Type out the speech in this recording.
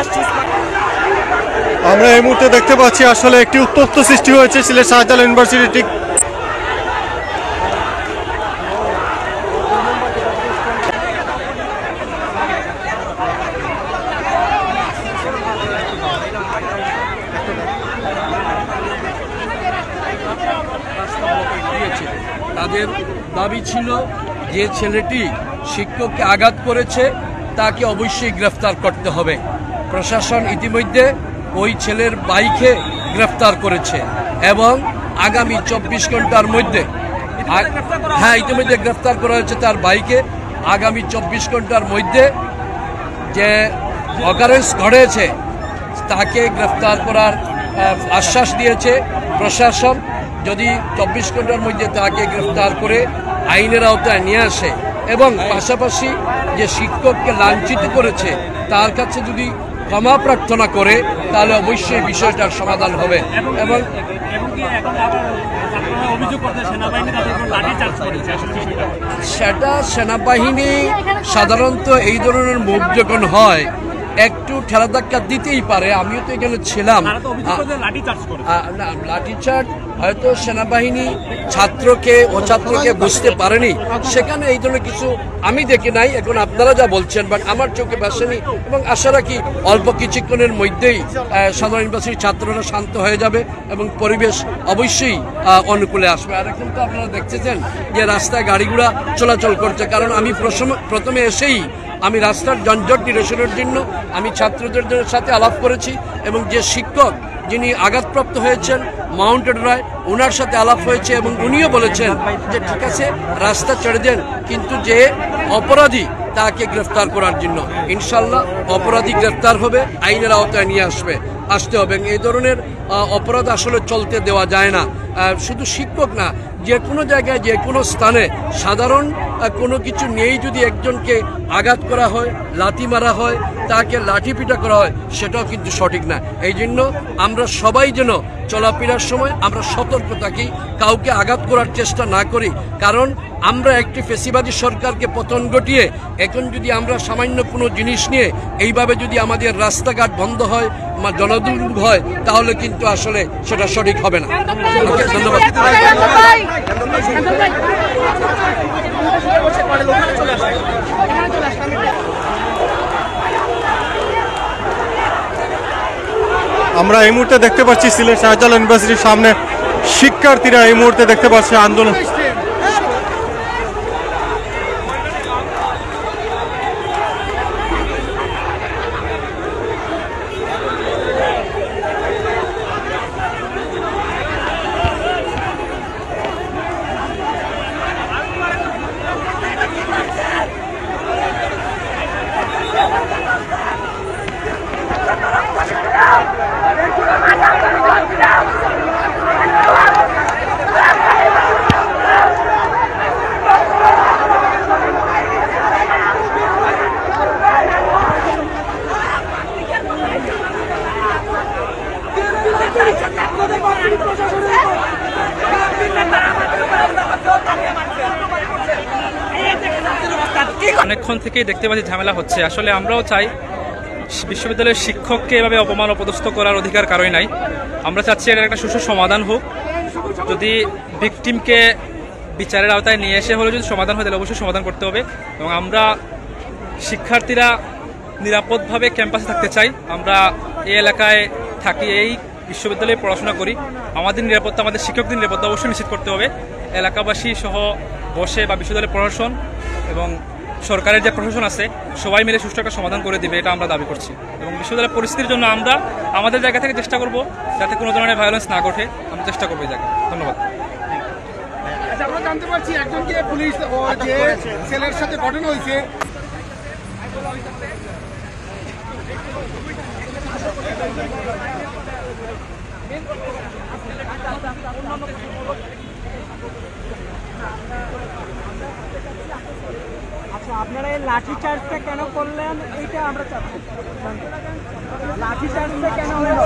আসছি। আমরা এই মুহূর্তে দেখতে পাচ্ছি আসলে একটি উত্তপ্ত সৃষ্টি হয়েছে সিলেট শাহজালাল ইউনিভার্সিটি ঠিক তাদের দাবি ছিল যে ছেলেটি শিক্ষককে আঘাত করেছে তাকে অবশ্যই গ্রেফতার করতে হবে। প্রশাসন ইতিমধ্যে ওই ছেলের বাইকে গ্রেফতার করেছে এবং আগামী 24 ঘন্টার মধ্যে ইতিমধ্যে গ্রেফতার করা হয়েছে তার বাইকে। আগামী 24 ঘন্টার মধ্যে যে অকারেন্স ঘটেছে তাকে গ্রেফতার করার আশ্বাস দিয়েছে প্রশাসন। যদি 24 ঘন্টার মধ্যে তাকে গ্রেফতার করে আইনের আওতায় নিয়ে আসে এবং পাশাপাশি যে শিক্ষককে লাঞ্ছিত করেছে তার কাছে যদি ক্ষমা প্রার্থনা করে তাহলে অবশ্যই বিষয়টার সমাধান হবে। এবং সেটা সেনাবাহিনী সাধারণত এই ধরনের মুভ যখন হয় একটু ঠেলা ধাক্কা দিতেই পারে। আমিও তো এখানে ছিলাম। লাঠিচার্জ হয়তো সেনাবাহিনী ছাত্রকে বুঝতে পারেনি, সেখানে এই ধরনের কিছু আমি দেখি নাই। এখন আপনারা যা বলছেন বাট আমার চোখে ভাসেনি এবং আশা রাখি অল্প কিছুক্ষণের মধ্যেই সাধারণ ইউনিভার্সিটির ছাত্ররা শান্ত হয়ে যাবে এবং পরিবেশ অবশ্যই অনুকূলে আসবে। আর এখন তো আপনারা দেখতেছেন যে রাস্তায় গাড়িগুড়া চলাচল করছে, কারণ আমি প্রথমে এসেই আমি রাস্তার যানজট নিরসনের জন্য আমি ছাত্রদের সাথে আলাপ করেছি এবং যে শিক্ষক যিনি আঘাতপ্রাপ্ত হয়েছেন মাউন্টেড রায় ওনার সাথে আলাপ হয়েছে এবং উনিও বলেছেন যে ঠিক আছে রাস্তা ছেড়ে দেন, কিন্তু যে অপরাধী তাকে গ্রেফতার করার জন্য ইনশাল্লাহ অপরাধী গ্রেফতার হবে, আইনের আওতায় নিয়ে আসতে হবে। এই ধরনের অপরাধ আসলে চলতে দেওয়া যায় না। শুধু শিক্ষক না, যে কোনো জায়গায় যে কোনো স্থানে সাধারণ কোনো কিছু নিয়েই যদি একজনকে আঘাত করা হয়, লাথি মারা হয়, তাকে লাঠিপিটা করা হয়, সেটাও কিন্তু সঠিক না। এই জন্য আমরা সবাই যেন চলাফেরার সময় আমরা সতর্ক থাকি, কাউকে আঘাত করার চেষ্টা না করি। কারণ আমরা একটি ফেসিবাদী সরকারকে পতন ঘটিয়ে এখন যদি আমরা সামান্য কোনো জিনিস নিয়ে এইভাবে যদি আমাদের রাস্তাঘাট বন্ধ হয়, জনদুর্ভোগ হয়, তাহলে কিন্তু আসলে সেটা সঠিক হবে না। ধন্যবাদ। আমরা এই মুহূর্তে দেখতে পাচ্ছি সিলেট শাহজালাল ইউনিভার্সিটির সামনে শিক্ষার্থীরা এই মুহূর্তে দেখতে পাচ্ছে আন্দোলন। অনেকক্ষণ থেকেই দেখতে পাচ্ছি ঝামেলা হচ্ছে। আসলে আমরাও চাই বিশ্ববিদ্যালয়ের শিক্ষককে এভাবে অপমান অপদস্থ করার অধিকার কারোই নাই। আমরা চাচ্ছি এর একটা সুষ্ঠু সমাধান হোক। যদি ভিকটিমকে বিচারের আওতায় নিয়ে এসে হলে যদি সমাধান হয় তাহলে অবশ্যই সমাধান করতে হবে। এবং আমরা শিক্ষার্থীরা নিরাপদভাবে ক্যাম্পাসে থাকতে চাই। আমরা এই এলাকায় থাকি, এই বিশ্ববিদ্যালয়ে পড়াশোনা করি। আমাদের নিরাপত্তা, আমাদের শিক্ষকদের নিরাপত্তা অবশ্যই নিশ্চিত করতে হবে। এলাকাবাসী সহ বসে বা বিশ্ববিদ্যালয়ের প্রশাসন এবং সরকারের যে প্রশাসন আছে সবাই মিলে সুষ্ঠু একটা সমাধান করে দিবে, এটা আমরা দাবি করছি। এবং বিশ্ববিদ্যালয়ের পরিস্থিতির জন্য আমরা আমাদের জায়গা থেকে চেষ্টা করব যাতে কোনো ধরনের ভায়োলেন্স না ঘটে, আমরা চেষ্টা করবো এই জায়গায়। ধন্যবাদ। আমরা জানতে পারছি একজনকে পুলিশ যে ছেলের সাথে ঘটনা হয়েছে আপনারা এই লাঠিচার্জটা কেন করলেন এইটা আমরা চাচ্ছি। লাঠিচার্জটা কেন হলো?